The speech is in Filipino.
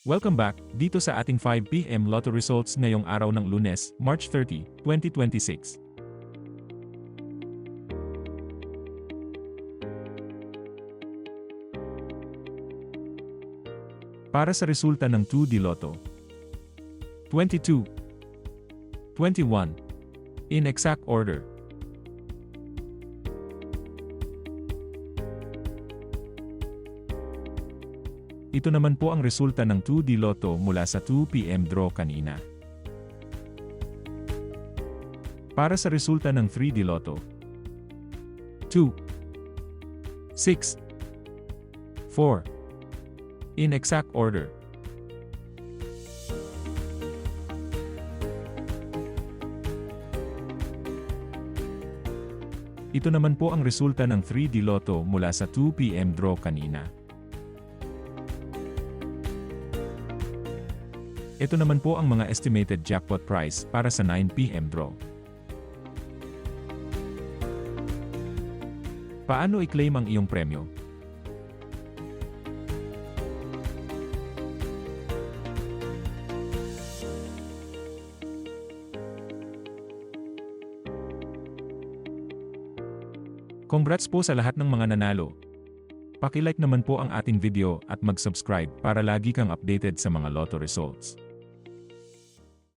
Welcome back, dito sa ating 5 PM Lotto results ngayong araw ng Lunes, March 30, 2026. Para sa resulta ng 2D Lotto. 22, 21. In exact order. Ito naman po ang resulta ng 2D Lotto mula sa 2 PM draw kanina. Para sa resulta ng 3D Lotto. 2, 6, 4. In exact order. Ito naman po ang resulta ng 3D Lotto mula sa 2 PM draw kanina. Ito naman po ang mga estimated jackpot price para sa 9 PM draw. Paano i-claim ang iyong premyo? Congrats po sa lahat ng mga nanalo. Paki-like naman po ang ating video at mag-subscribe para lagi kang updated sa mga lotto results.